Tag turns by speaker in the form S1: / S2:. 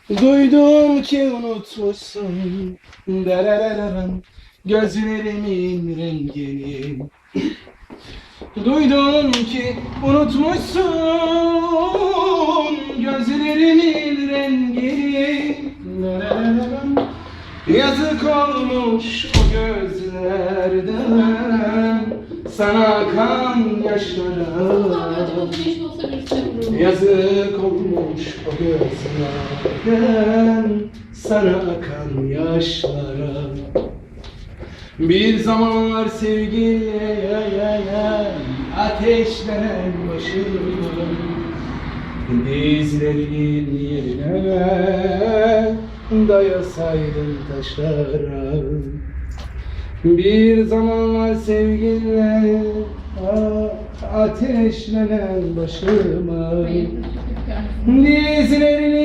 S1: Duydum ki unutmuşsun derereren gözlerimin rengini. Duydum ki unutmuşsun gözlerimin rengini. Derereren. Yazık olmuş o gözlerden sana akan yaşlara. Yazık olmuş o gözlerden sana akan yaşlara. Bir zamanlar sevgiyle ateşlenen başıma dizlerinin yerine dayasaydın taşlara. Bir zamanlar sevgiyle ateşlenen başıma dizlerinin